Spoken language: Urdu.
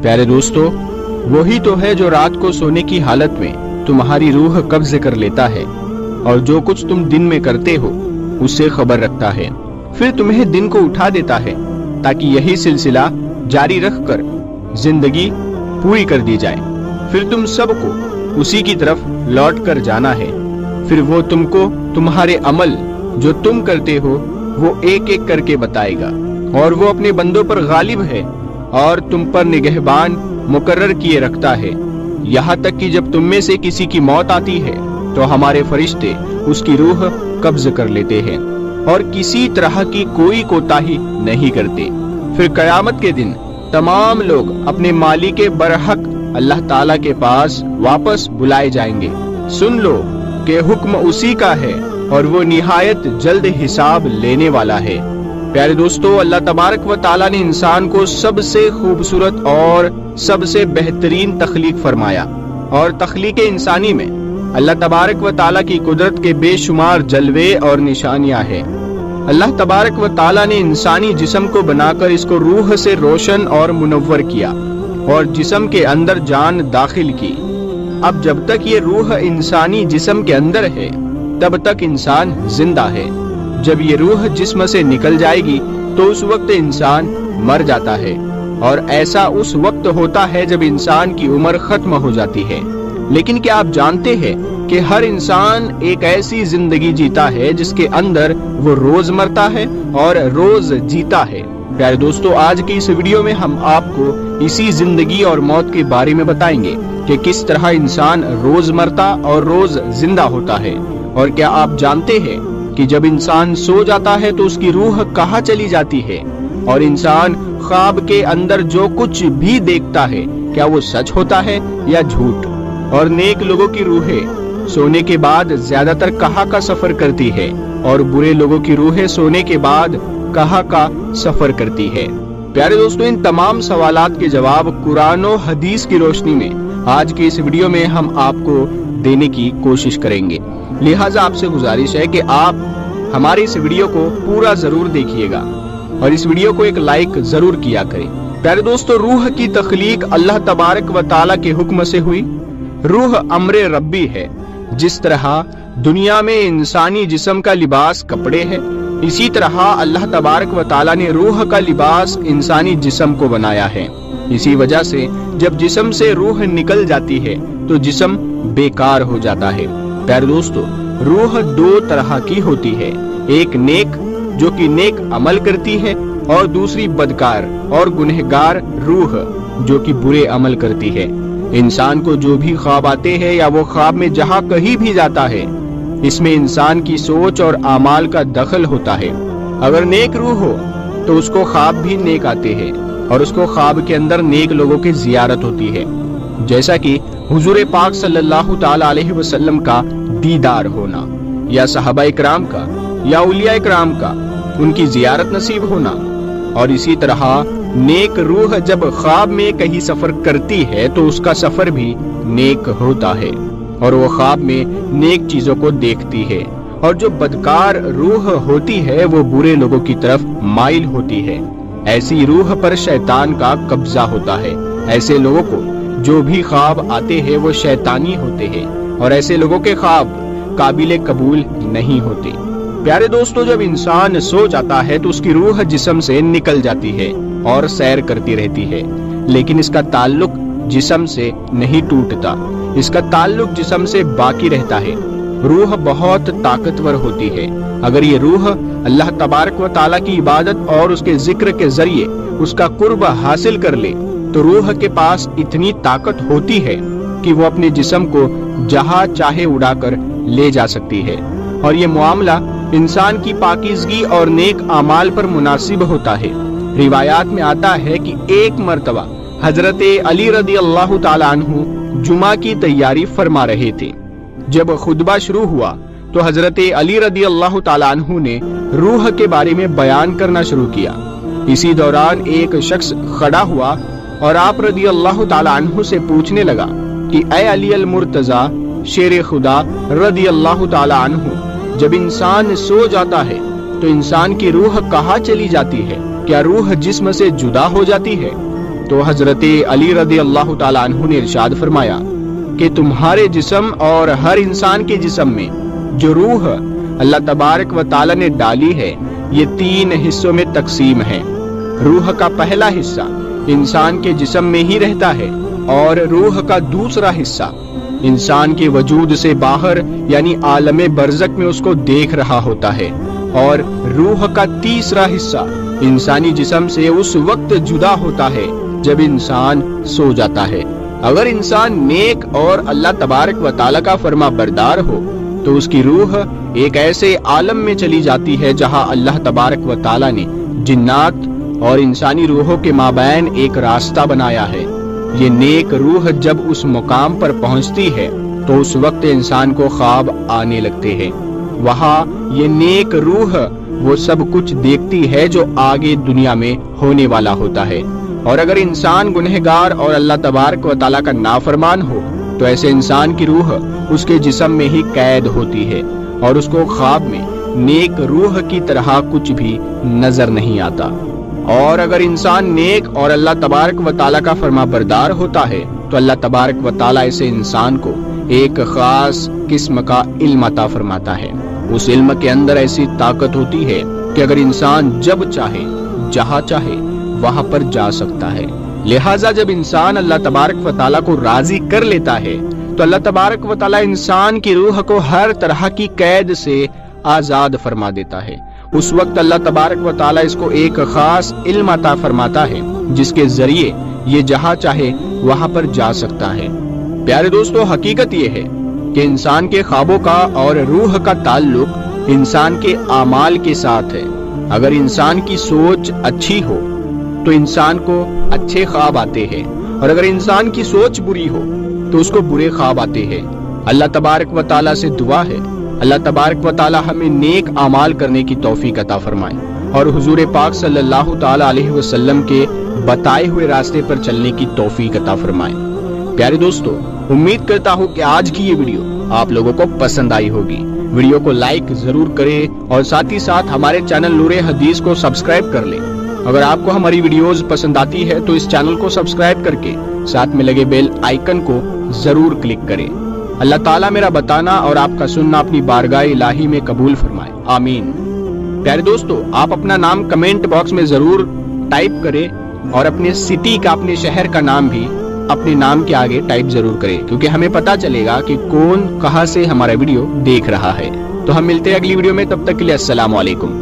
پیارے دوستو، وہی تو ہے جو رات کو سونے کی حالت میں تمہاری روح قبضے کر لیتا ہے اور جو کچھ تم دن میں کرتے ہو اس سے خبر رکھتا ہے، پھر تمہیں دن کو اٹھا دیتا ہے تاکہ یہی سلسلہ جاری رکھ کر زندگی پوری کر دی جائے۔ پھر تم سب کو اسی کی طرف لوٹ کر جانا ہے، پھر وہ تم کو تمہارے عمل جو تم کرتے ہو وہ ایک ایک کر کے بتائے گا، اور وہ اپنے بندوں پر غالب ہے اور تم پر نگہبان مقرر کیے رکھتا ہے، یہاں تک کہ جب تم میں سے کسی کی موت آتی ہے تو ہمارے فرشتے اس کی روح قبض کر لیتے ہیں اور کسی طرح کی کوئی کوتاہی نہیں کرتے۔ پھر قیامت کے دن تمام لوگ اپنے مالک برحق اللہ تعالیٰ کے پاس واپس بلائے جائیں گے۔ سن لو کہ حکم اسی کا ہے اور وہ نہایت جلد حساب لینے والا ہے۔ پیارے دوستو، اللہ تبارک و تعالیٰ نے انسان کو سب سے خوبصورت اور سب سے بہترین تخلیق فرمایا، اور تخلیق انسانی میں اللہ تبارک و تعالیٰ کی قدرت کے بے شمار جلوے اور نشانیاں ہیں۔ اللہ تبارک و تعالیٰ نے انسانی جسم کو بنا کر اس کو روح سے روشن اور منور کیا اور جسم کے اندر جان داخل کی۔ اب جب تک یہ روح انسانی جسم کے اندر ہے تب تک انسان زندہ ہے۔ جب یہ روح جسم سے نکل جائے گی تو اس وقت انسان مر جاتا ہے، اور ایسا اس وقت ہوتا ہے جب انسان کی عمر ختم ہو جاتی ہے۔ لیکن کیا آپ جانتے ہیں کہ ہر انسان ایک ایسی زندگی جیتا ہے جس کے اندر وہ روز مرتا ہے اور روز جیتا ہے؟ پیارے دوستو، آج کی اس ویڈیو میں ہم آپ کو اسی زندگی اور موت کے بارے میں بتائیں گے کہ کس طرح انسان روز مرتا اور روز زندہ ہوتا ہے۔ اور کیا آپ جانتے ہیں کہ جب انسان سو جاتا ہے تو اس کی روح کہاں چلی جاتی ہے؟ اور انسان خواب کے اندر جو کچھ بھی دیکھتا ہے کیا وہ سچ ہوتا ہے یا جھوٹ؟ اور نیک لوگوں کی روحیں سونے کے بعد زیادہ تر کہاں کا سفر کرتی ہے، اور برے لوگوں کی روحیں سونے کے بعد کہاں کا سفر کرتی ہے؟ پیارے دوستو، ان تمام سوالات کے جواب قرآن و حدیث کی روشنی میں آج کی اس ویڈیو میں ہم آپ کو دینے کی کوشش کریں گے۔ لہٰذا آپ سے گزارش ہے کہ آپ ہماری اس ویڈیو کو پورا ضرور دیکھیے گا اور اس ویڈیو کو ایک لائک ضرور کیا کریں۔ پیارے دوستو، روح کی تخلیق اللہ تبارک و تعالیٰ کے حکم سے ہوئی۔ روح امر ربی ہے۔ جس طرح دنیا میں انسانی جسم کا لباس کپڑے ہے، اسی طرح اللہ تبارک و تعالیٰ نے روح کا لباس انسانی جسم کو بنایا ہے۔ اسی وجہ سے جب جسم سے روح نکل جاتی ہے تو جسم بیکار ہو جاتا ہے۔ پیارے دوستو، روح دو طرح کی ہوتی ہے، ایک نیک جو کہ نیک عمل کرتی ہے، اور دوسری بدکار اور گنہگار روح جو کہ برے عمل کرتی ہے۔ انسان کو جو بھی خواب آتے ہیں یا وہ خواب میں جہاں کہیں بھی جاتا ہے، اس میں انسان کی سوچ اور اعمال کا دخل ہوتا ہے۔ اگر نیک روح ہو تو اس کو خواب بھی نیک آتے ہیں، اور اس کو خواب کے اندر نیک لوگوں کی زیارت ہوتی ہے، جیسا کہ حضور پاک صلی اللہ تعالی علیہ وسلم کا دیدار ہونا، یا صحابہ اکرام کا یا اولیاء اکرام کا ان کی زیارت نصیب ہونا۔ اور اسی طرح نیک روح جب خواب میں کہیں سفر کرتی ہے تو اس کا سفر بھی نیک ہوتا ہے، اور وہ خواب میں نیک چیزوں کو دیکھتی ہے۔ اور جو بدکار روح ہوتی ہے وہ برے لوگوں کی طرف مائل ہوتی ہے۔ ایسی روح پر شیطان کا قبضہ ہوتا ہے۔ ایسے لوگوں کو جو بھی خواب آتے ہیں وہ شیطانی ہوتے ہیں، اور ایسے لوگوں کے خواب قابل قبول نہیں ہوتے۔ پیارے دوستو، جب انسان سو جاتا ہے تو اس کی روح جسم سے نکل جاتی ہے اور سیر کرتی رہتی ہے، لیکن اس کا تعلق جسم سے نہیں ٹوٹتا، اس کا تعلق جسم سے باقی رہتا ہے۔ روح بہت طاقتور ہوتی ہے۔ اگر یہ روح اللہ تبارک و تعالیٰ کی عبادت اور اس کے ذکر کے ذریعے اس کا قرب حاصل کر لے تو روح کے پاس اتنی طاقت ہوتی ہے کہ وہ اپنے جسم کو جہاں چاہے اڑا کر لے جا سکتی ہے۔ اور یہ معاملہ انسان کی پاکیزگی اور نیک اعمال پر مناسب ہوتا ہے۔ روایات میں آتا ہے کہ ایک مرتبہ حضرت علی رضی اللہ تعالیٰ عنہ جمعہ کی تیاری فرما رہے تھے۔ جب خطبہ شروع ہوا تو حضرت علی رضی اللہ تعالیٰ عنہ نے روح کے بارے میں بیان کرنا شروع کیا۔ اسی دوران ایک شخص کھڑا ہوا اور آپ رضی اللہ تعالیٰ عنہ سے پوچھنے لگا کہ اے علی المرتضیٰ شیر خدا رضی اللہ تعالیٰ عنہ، جب انسان سو جاتا ہے تو انسان کی روح کہاں چلی جاتی ہے؟ کیا روح جسم سے جدا ہو جاتی ہے؟ تو حضرت علی رضی اللہ تعالیٰ عنہ نے ارشاد فرمایا کہ تمہارے جسم اور ہر انسان کے جسم میں جو روح اللہ تبارک و تعالیٰ نے ڈالی ہے یہ 3 حصوں میں تقسیم ہے۔ روح کا پہلا حصہ انسان کے جسم میں ہی رہتا ہے اور روح کا دوسرا حصہ انسان کے وجود سے باہر یعنی عالم برزخ میں اس کو دیکھ رہا ہوتا ہے، اور روح کا تیسرا حصہ انسانی جسم سے اس وقت جدا ہوتا ہے جب انسان سو جاتا ہے۔ اگر انسان نیک اور اللہ تبارک و تعالیٰ کا فرما بردار ہو تو اس کی روح ایک ایسے عالم میں چلی جاتی ہے جہاں اللہ تبارک و تعالیٰ نے جنات اور انسانی روحوں کے مابین ایک راستہ بنایا ہے۔ یہ نیک روح جب اس مقام پر پہنچتی ہے تو اس وقت انسان کو خواب آنے لگتے ہیں۔ وہاں یہ نیک روح وہ سب کچھ دیکھتی ہے جو آگے دنیا میں ہونے والا ہوتا ہے، اور اگر انسان گنہگار اور اللہ تبارک و تعالیٰ کا نافرمان ہو تو ایسے انسان کی روح اس کے جسم میں ہی قید ہوتی ہے اور اس کو خواب میں نیک روح کی طرح کچھ بھی نظر نہیں آتا۔ اور اگر انسان نیک اور اللہ تبارک و تعالیٰ کا فرما بردار ہوتا ہے تو اللہ تبارک و تعالیٰ اسے انسان کو ایک خاص قسم کا علم عطا فرماتا ہے۔ اس علم کے اندر ایسی طاقت ہوتی ہے کہ اگر انسان جب چاہے جہاں چاہے وہاں پر جا سکتا ہے۔ لہٰذا جب انسان اللہ تبارک و تعالیٰ کو راضی کر لیتا ہے تو اللہ تبارک و تعالیٰ انسان کی روح کو ہر طرح کی قید سے آزاد فرما دیتا ہے۔ اس وقت اللہ تبارک و تعالیٰ اس کو ایک خاص علم عطا فرماتا ہے جس کے ذریعے یہ جہاں چاہے وہاں پر جا سکتا ہے۔ پیارے دوستو، حقیقت یہ ہے کہ انسان کے خوابوں کا اور روح کا تعلق انسان کے اعمال کے ساتھ ہے۔ اگر انسان کی سوچ اچھی ہو تو انسان کو اچھے خواب آتے ہیں، اور اگر انسان کی سوچ بری ہو تو اس کو برے خواب آتے ہیں۔ اللہ تبارک و تعالیٰ سے دعا ہے اللہ تبارک و تعالیٰ ہمیں نیک اعمال کرنے کی توفیق عطا فرمائے اور حضور پاک صلی اللہ تعالیٰ علیہ وسلم کے بتائے ہوئے راستے پر چلنے کی توفیق عطا فرمائے۔ پیارے دوستو، امید کرتا ہوں کہ آج کی یہ ویڈیو آپ لوگوں کو پسند آئی ہوگی۔ ویڈیو کو لائک ضرور کریں اور ساتھ ہی ساتھ ہمارے چینل نور حدیث کو سبسکرائب کر لیں۔ اگر آپ کو ہماری ویڈیوز پسند آتی ہے تو اس چینل کو سبسکرائب کر کے ساتھ میں لگے بیل آئیکن کو ضرور کلک کریں۔ اللہ تعالیٰ میرا بتانا اور آپ کا سننا اپنی بارگاہ الہی میں قبول فرمائے، آمین۔ پیارے دوستو، آپ اپنا نام کمنٹ باکس میں ضرور ٹائپ کریں اور اپنے سٹی کا، اپنے شہر کا نام بھی اپنے نام کے آگے ٹائپ ضرور کریں، کیونکہ ہمیں پتا چلے گا کہ کون کہاں سے ہمارا ویڈیو دیکھ رہا ہے۔ تو ہم ملتے ہیں اگلی ویڈیو میں، تب تک کے لیے السلام علیکم۔